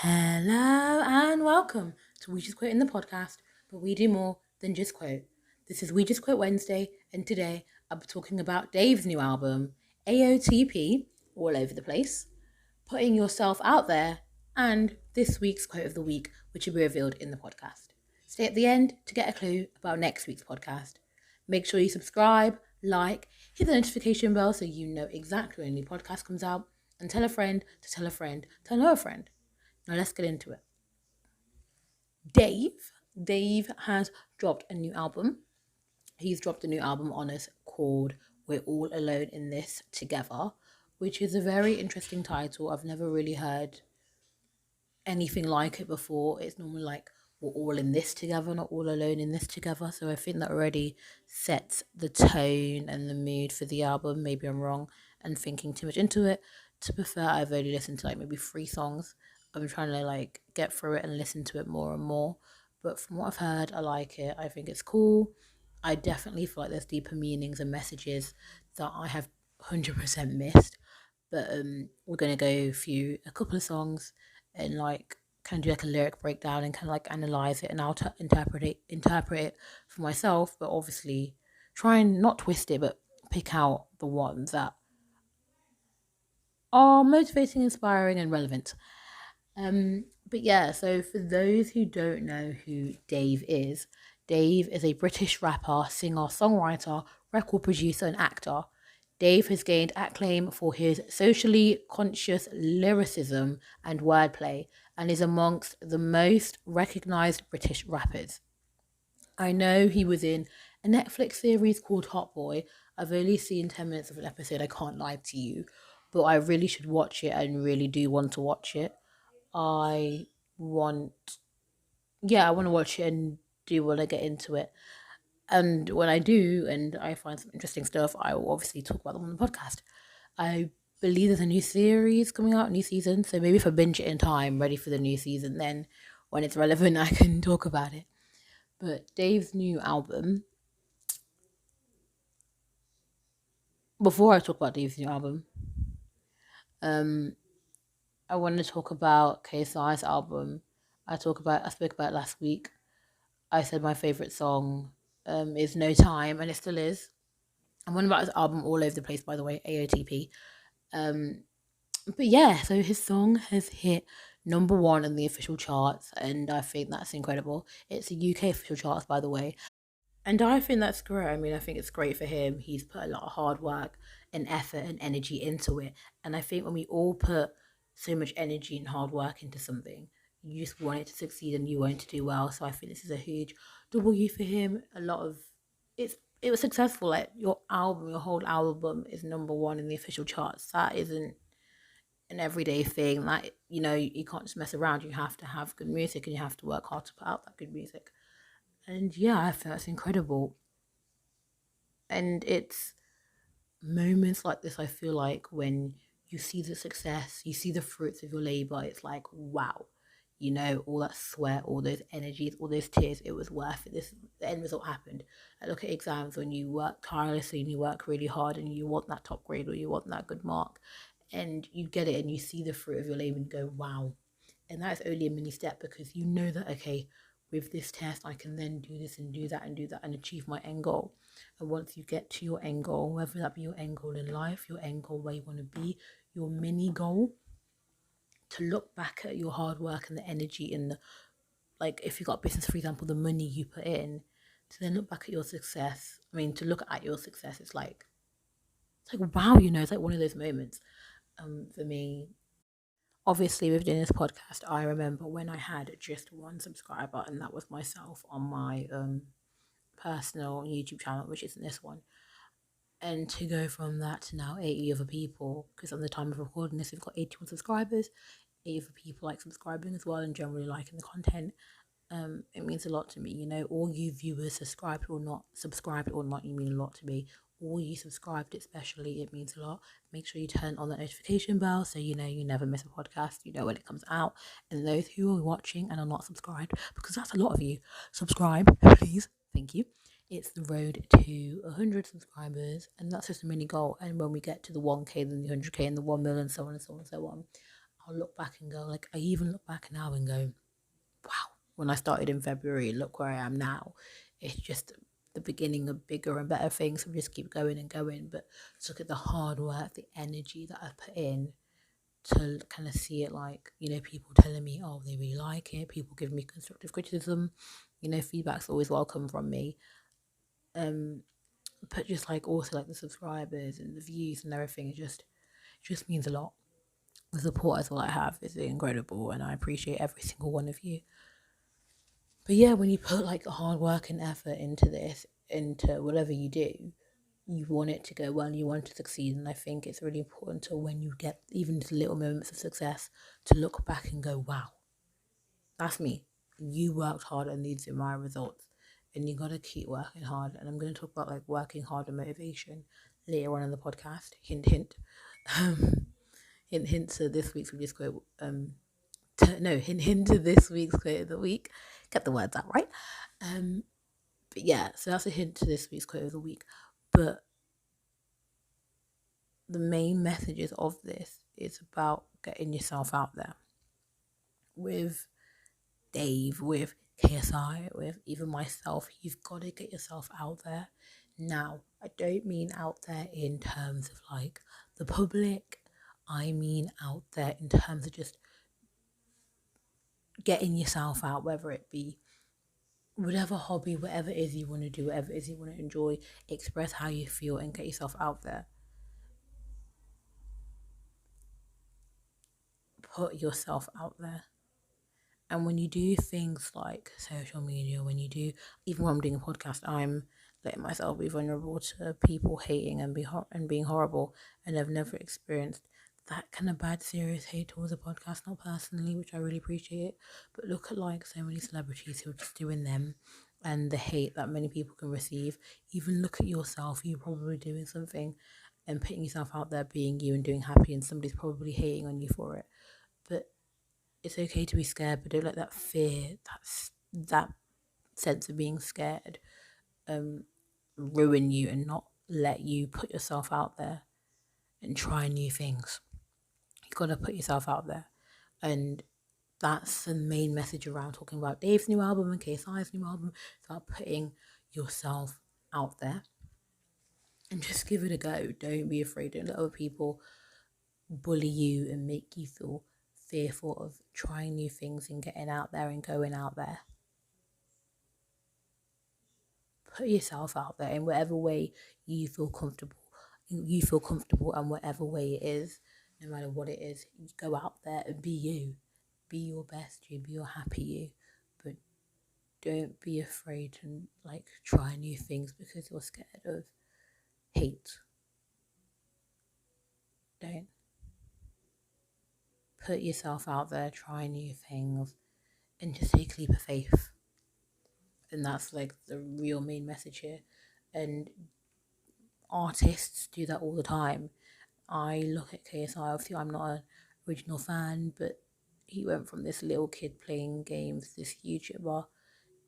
Hello and welcome to We Just Quoting the podcast, but we do more than just quote. This is We Just Quote Wednesday, and today I'll be talking about Dave's new album, AOTP, All Over the Place, putting yourself out there, and this week's quote of the week, which will be revealed in the podcast. Stay at the end to get a clue about next week's podcast. Make sure you subscribe, like, hit the notification bell so you know exactly when a new podcast comes out, and tell a friend to tell a friend, tell her a friend. Now let's get into it. Dave has dropped a new album. He's dropped a new album on us called We're All Alone in This Together, which is a very interesting title. I've never really heard anything like it before. It's normally like we're all in this together, not all alone in this together. So I think that already sets the tone and the mood for the album. Maybe I'm wrong and thinking too much into it. To be fair, I've only listened to like maybe 3 songs. I'm trying to like get through it and listen to it more and more. But from what I've heard, I like it. I think it's cool. I definitely feel like there's deeper meanings and messages that I have 100% missed. But we're gonna go through a couple of songs and like kind of do like a lyric breakdown and kind of like analyze it, and I'll interpret it for myself. But obviously, try and not twist it, but pick out the ones that are motivating, inspiring, and relevant. But yeah, so for those who don't know who Dave is a British rapper, singer, songwriter, record producer, and actor. Dave has gained acclaim for his socially conscious lyricism and wordplay and is amongst the most recognised British rappers. I know he was in a Netflix series called Hot Boy. I've only seen 10 minutes of an episode, I can't lie to you, but I really should watch it and really do want to watch it. I want, I want to watch it and do want to get into it. And when I do, and I find some interesting stuff, I will obviously talk about them on the podcast. I believe there's a new series coming out, new season. So maybe if I binge it in time, ready for the new season, then when it's relevant, I can talk about it. But Dave's new album, before I talk about Dave's new album, I want to talk about KSI's album. I spoke about it last week. I said my favorite song is No Time, and it still is. I'm one about his album All Over the Place, by the way, AOTP. But yeah, so his song has hit number 1 in the official charts, and I think that's incredible. It's the UK official charts, by the way. And I think that's great. I mean, I think it's great for him. He's put a lot of hard work and effort and energy into it. And I think when we all put so much energy and hard work into something, you just want it to succeed and you want it to do well. So I think this is a huge W for him. It was successful. Like your whole album is number 1 in the official charts. That isn't an everyday thing. Like, you can't just mess around. You have to have good music and you have to work hard to put out that good music. And yeah, I think that's incredible. And it's moments like this, I feel like, when you see the success, you see the fruits of your labor, it's like, wow, all that sweat, all those energies, all those tears, it was worth it. The end result happened. I look at exams when you work tirelessly and you work really hard and you want that top grade or you want that good mark and you get it and you see the fruit of your labor and go, wow. And that's only a mini step because you know that, okay, with this test, I can then do this and do that and do that and achieve my end goal. And once you get to your end goal, whether that be your end goal in life, your end goal where you want to be, your mini goal, to look back at your hard work and the energy and the, like, if you got business, for example, the money you put in, to then look back at your success. I mean, to look at your success, it's like wow, it's like one of those moments. For me, obviously, with doing this podcast, I remember when I had just 1 subscriber, and that was myself on my personal YouTube channel, which isn't this one. And to go from that to now 80 other people, because on the time of recording this, we've got 81 subscribers, 80 other people like subscribing as well and generally liking the content. It means a lot to me. All you viewers, subscribed or not, you mean a lot to me. All you subscribed, especially, it means a lot. Make sure you turn on the notification bell so you never miss a podcast. You know when it comes out. And those who are watching and are not subscribed, because that's a lot of you, subscribe, please. Thank you. It's the road to 100 subscribers, and that's just a mini goal. And when we get to the 1K, then the 100K, and the 1 million, so on and so on and so on, I'll look back and go, like, I even look back now and go, wow, when I started in February, look where I am now. It's just the beginning of bigger and better things. So just keep going and going. But just look at the hard work, the energy that I put in to kind of see it, like, people telling me, oh, they really like it. People give me constructive criticism. Feedback's always welcome from me. But just like also like the subscribers and the views and everything, it just means a lot. The support as well I have is incredible, and I appreciate every single one of you. But yeah, when you put like hard work and effort into this, into whatever you do, you want it to go well, you want to succeed. And I think it's really important to, when you get even the little moments of success, to look back and go, wow, that's me. You worked hard and these are my results. And you got to keep working hard. And I'm going to talk about like working hard and motivation later on in the podcast. Hint, hint. Hint, hint to this week's we just quote. Hint, hint to this week's quote of the week. Get the words out right. But yeah, so that's a hint to this week's quote of the week. But the main messages of this is about getting yourself out there. With Dave, with KSI, with even myself, you've got to get yourself out there. Now, I don't mean out there in terms of like the public. I mean out there in terms of just getting yourself out, whether it be whatever hobby, whatever it is you want to do, whatever it is you want to enjoy, express how you feel and get yourself out there. Put yourself out there. And when you do things like social media, when you do, even when I'm doing a podcast, I'm letting myself be vulnerable to people hating and being horrible, and I've never experienced that kind of bad, serious hate towards a podcast, not personally, which I really appreciate. But look at like so many celebrities who are just doing them, and the hate that many people can receive. Even look at yourself, you're probably doing something and putting yourself out there, being you and doing happy, and somebody's probably hating on you for it. But it's okay to be scared, but don't let that fear, that sense of being scared, ruin you and not let you put yourself out there and try new things. You've got to put yourself out there. And that's the main message around talking about Dave's new album and KSI's new album. It's about putting yourself out there and just give it a go. Don't be afraid. Don't let other people bully you and make you feel fearful of trying new things and getting out there and going out there. Put yourself out there in whatever way you feel comfortable. You feel comfortable, and whatever way it is, no matter what it is, you go out there and be you. Be your best you, be your happy you. But don't be afraid to like try new things because you're scared of hate. Don't. Put yourself out there, try new things, and just take a leap of faith. And that's like the real main message here. And artists do that all the time. I look at KSI, obviously I'm not an original fan, but he went from this little kid playing games, this YouTuber,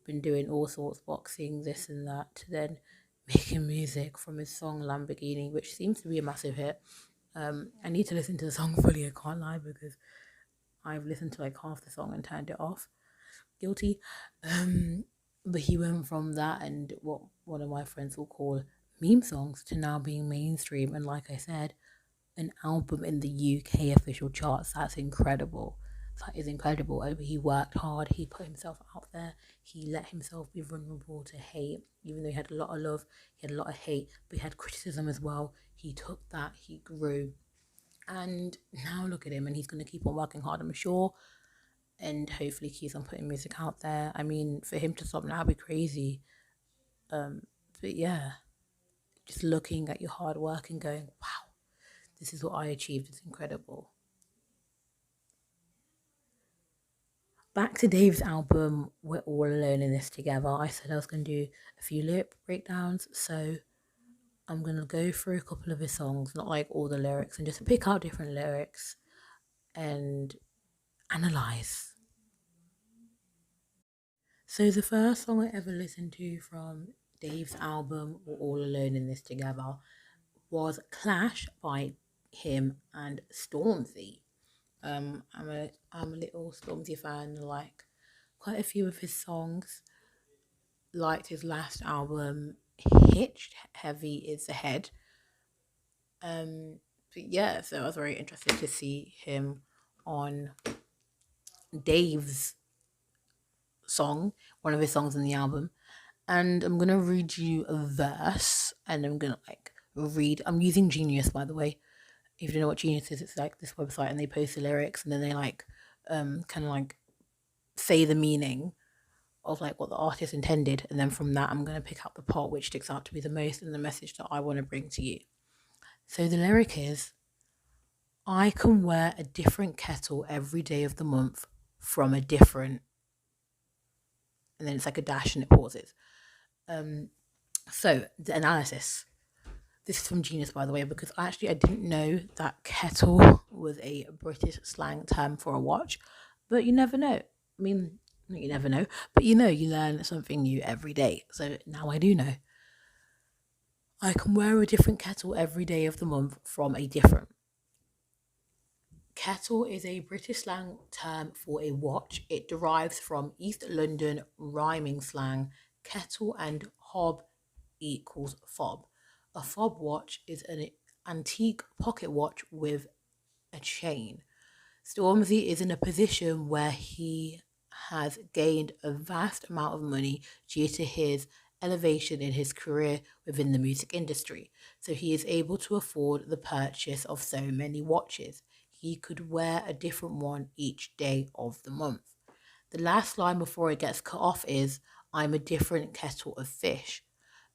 been doing all sorts, boxing, this and that, to then making music from his song Lamborghini, which seems to be a massive hit. I need to listen to the song fully, I can't lie, because I've listened to like half the song and turned it off. Guilty. But he went from that and what one of my friends will call meme songs to now being mainstream. And like I said, an album in the UK official charts. That's incredible. That is incredible. He worked hard. He put himself out there. He let himself be vulnerable to hate. Even though he had a lot of love, he had a lot of hate, but he had criticism as well. He took that. He grew. And now look at him, and he's going to keep on working hard, I'm sure. And hopefully keeps on putting music out there. I mean, for him to stop now would be crazy. But yeah, just looking at your hard work and going, wow, this is what I achieved. It's incredible. Back to Dave's album, We're All Alone in This Together. I said I was going to do a few lyric breakdowns, so I'm going to go through a couple of his songs, not like all the lyrics, and just pick out different lyrics and analyze. So the first song I ever listened to from Dave's album, We're All Alone in This Together, was Clash by him and Stormzy. I'm a little Stormzy fan. Like quite a few of his songs. Liked his last album, Hitched. Heavy is the Head. But yeah, so I was very interested to see him on Dave's song, one of his songs in the album. And I'm gonna read you a verse, and I'm gonna like read. I'm using Genius, by the way. If you don't know what Genius is, it's like this website, and they post the lyrics, and then they like kind of like say the meaning of like what the artist intended, and then from that I'm gonna pick out the part which sticks out to me the most and the message that I want to bring to you. So the lyric is, I can wear a different kettle every day of the month from a different, and then it's like a dash and it pauses. So the analysis. This is from Genius, by the way, because I didn't know that kettle was a British slang term for a watch, but you never know. I mean, you never know, but you learn something new every day. So now I do know. I can wear a different kettle every day of the month from a different. Kettle is a British slang term for a watch. It derives from East London rhyming slang. Kettle and hob equals fob. A fob watch is an antique pocket watch with a chain. Stormzy is in a position where he has gained a vast amount of money due to his elevation in his career within the music industry. So he is able to afford the purchase of so many watches. He could wear a different one each day of the month. The last line before it gets cut off is, I'm a different kettle of fish,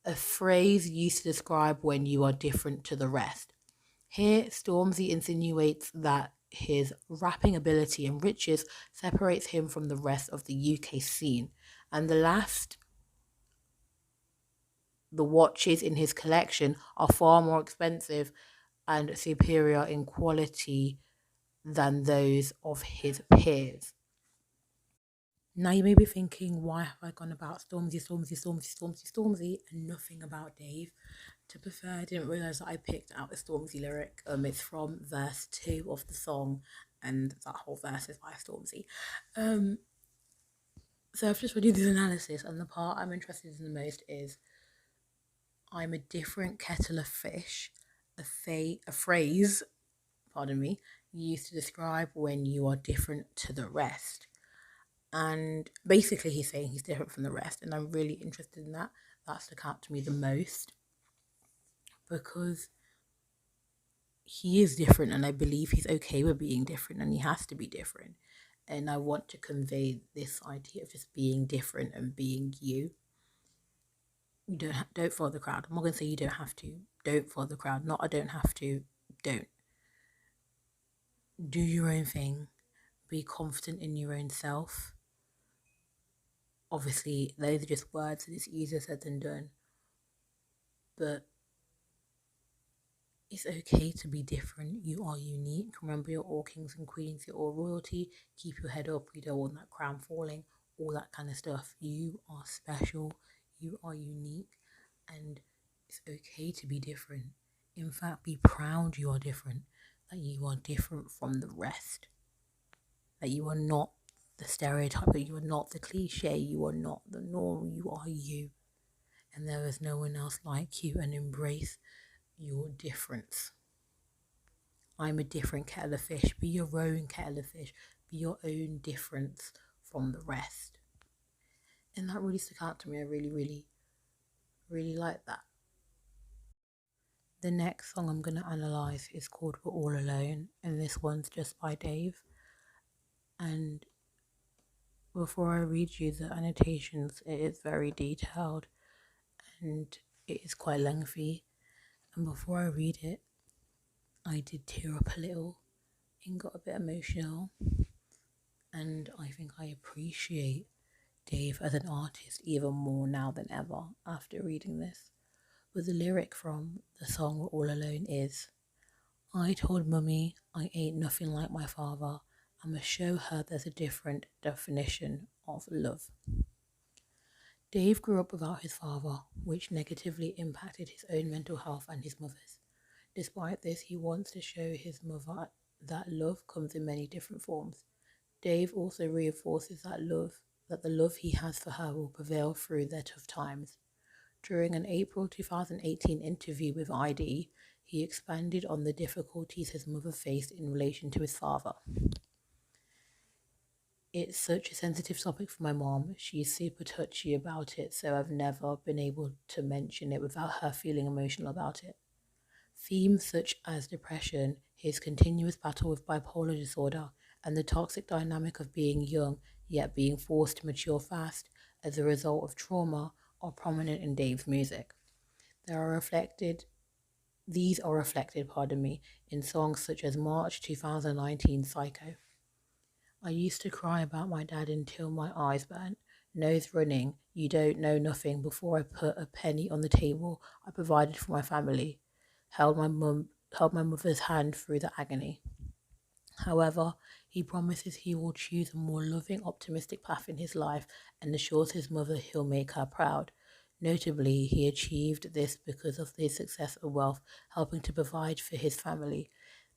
a phrase used to describe when you are different to the rest. Here, Stormzy insinuates that his rapping ability and riches separates him from the rest of the UK scene. And the watches in his collection are far more expensive and superior in quality than those of his peers. Now you may be thinking, why have I gone about Stormzy, and nothing about Dave? To be fair, I didn't realise that I picked out a Stormzy lyric. It's from verse 2 of the song, and that whole verse is by Stormzy. So I've just read you this analysis, and the part I'm interested in the most is, I'm a different kettle of fish, a phrase, pardon me, used to describe when you are different to the rest. And basically he's saying he's different from the rest, and I'm really interested in that. That stuck out to me the most because he is different, and I believe he's okay with being different, and he has to be different. And I want to convey this idea of just being different and being you. You don't follow the crowd. I'm not gonna say you don't have to. Don't follow the crowd. Not I don't have to. Don't. Do your own thing. Be confident in your own self. Obviously, those are just words, and it's easier said than done. But it's okay to be different. You are unique. Remember, you're all kings and queens. You're all royalty. Keep your head up. You don't want that crown falling. All that kind of stuff. You are special. You are unique. And it's okay to be different. In fact, be proud you are different. That you are different from the rest. That you are not the stereotype. That you are not the cliche. You are not the norm. You are you. And there is no one else like you. And embrace your difference. I'm a different kettle of fish. Be your own kettle of fish. Be your own difference from the rest. And that really stuck out to me. I really, really, really like that. The next song I'm going to analyse is called We're All Alone, and this one's just by Dave. And before I read you the annotations, it is very detailed and it is quite lengthy. And before I read it, I did tear up a little and got a bit emotional. And I think I appreciate Dave as an artist even more now than ever after reading this. But the lyric from the song We're All Alone is, I told mummy I ain't nothing like my father. I'ma show her there's a different definition of love. Dave grew up without his father, which negatively impacted his own mental health and his mother's. Despite this, he wants to show his mother that love comes in many different forms. Dave also reinforces that the love he has for her will prevail through their tough times. During an April 2018 interview with ID, he expanded on the difficulties his mother faced in relation to his father. It's such a sensitive topic for my mom. She's super touchy about it, so I've never been able to mention it without her feeling emotional about it. Themes such as depression, his continuous battle with bipolar disorder, and the toxic dynamic of being young yet being forced to mature fast as a result of trauma are prominent in Dave's music. They are reflected These are reflected, in songs such as March 2019 Psycho. I used to cry about my dad until my eyes burnt, nose running, you don't know nothing before I put a penny on the table I provided for my family. Held my mother's hand through the agony. However, he promises he will choose a more loving, optimistic path in his life and assures his mother he'll make her proud. Notably, he achieved this because of his success and wealth, helping to provide for his family.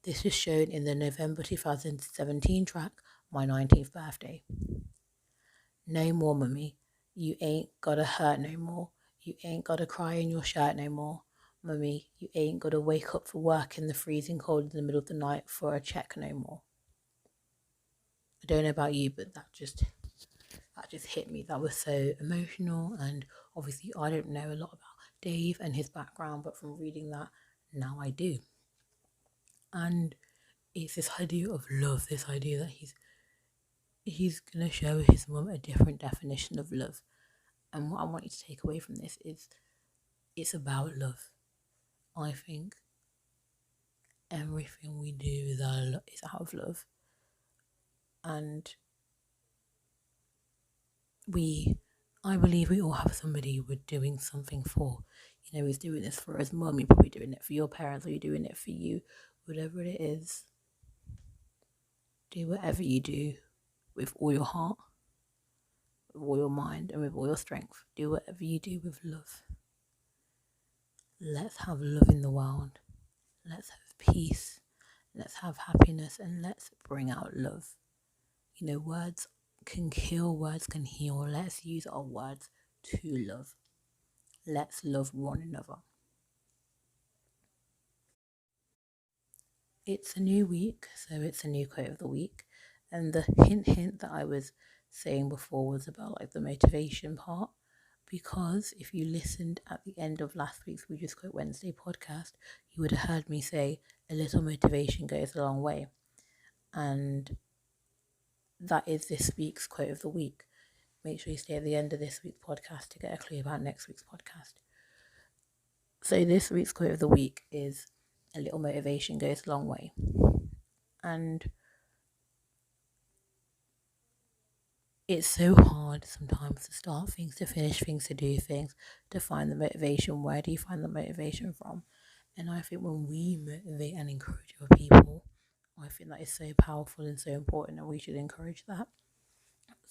This is shown in the November 2017 track, My 19th Birthday. No more, mummy. You ain't gotta hurt no more. You ain't gotta cry in your shirt no more. Mummy, you ain't gotta wake up for work in the freezing cold in the middle of the night for a check no more. I don't know about you, but that just hit me. That was so emotional, and obviously I don't know a lot about Dave and his background, but from reading that, now I do. And it's this idea of love, this idea that he's gonna show his mum a different definition of love. And what I want you to take away from this is it's about love. I think everything we do is out of love. And I believe we all have somebody we're doing something for. He's doing this for his mum, you're probably doing it for your parents, or you're doing it for you. Whatever it is, do whatever you do with all your heart, with all your mind, and with all your strength. Do whatever you do with love. Let's have love in the world. Let's have peace. Let's have happiness, and let's bring out love. Words can kill, words can heal. Let's use our words to love. Let's love one another. It's a new week, so it's a new quote of the week. And the hint that I was saying before was about the motivation part. Because if you listened at the end of last week's We Just Quote Wednesday podcast, you would have heard me say a little motivation goes a long way. And that is this week's quote of the week. Make sure you stay at the end of this week's podcast to get a clue about next week's podcast. So this week's quote of the week is a little motivation goes a long way. And it's so hard sometimes to start things, to finish things, to do things, to find the motivation. Where do you find the motivation from? And I think when we motivate and encourage other people, I think that is so powerful and so important, and we should encourage that.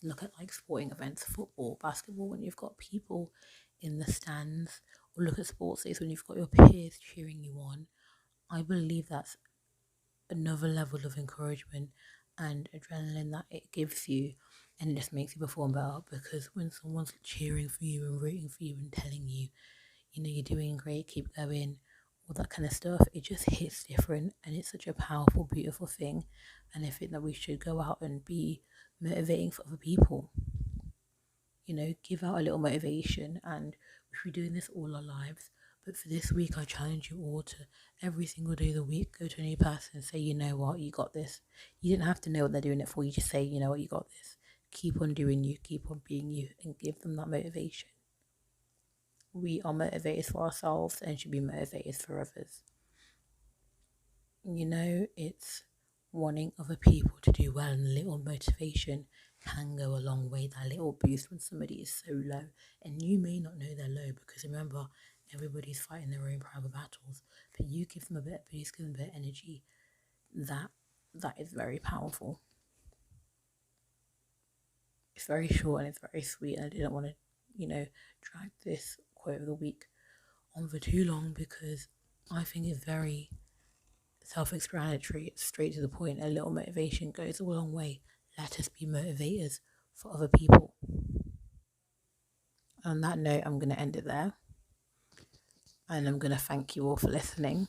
Look at sporting events, football, basketball, when you've got people in the stands, or look at sports days when you've got your peers cheering you on. I believe that's another level of encouragement and adrenaline that it gives you, and it just makes you perform better, because when someone's cheering for you and rooting for you and telling you, you're doing great, keep going, all that kind of stuff, it just hits different, and it's such a powerful, beautiful thing. And I think that we should go out and be motivating for other people. Give out a little motivation, and we should be doing this all our lives. But for this week, I challenge you all to every single day of the week go to a new person and say, you know what, you got this. You didn't have to know what they're doing it for. You just say, you know what, you got this. Keep on doing you, keep on being you, and give them that motivation. We are motivators for ourselves and should be motivators for others. It's wanting other people to do well, and a little motivation can go a long way. That little boost when somebody is so low, and you may not know they're low, because remember, everybody's fighting their own private battles, but you give them a bit of boost, give them a bit of energy. That is very powerful. It's very short and it's very sweet, and I didn't want to, drag this quote of the week on for too long, because I think it's very self-explanatory, it's straight to the point. A little motivation goes a long way. Let us be motivators for other people. On that note, I'm going to end it there. And I'm going to thank you all for listening.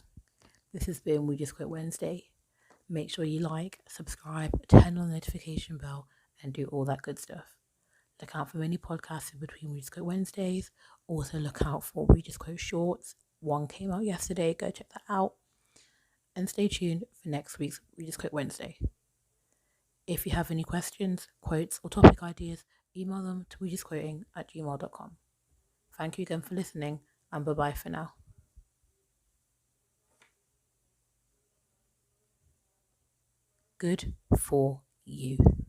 This has been We Just Quit Wednesday. Make sure you like, subscribe, turn on the notification bell, and do all that good stuff. Look out for many podcasts in between We Just Quit Wednesdays. Also look out for We Just Quote Shorts. One came out yesterday. Go check that out. And stay tuned for next week's We Just Quit Wednesday. If you have any questions, quotes, or topic ideas, email them to wejustquoting@gmail.com. Thank you again for listening, and bye-bye for now. Good for you.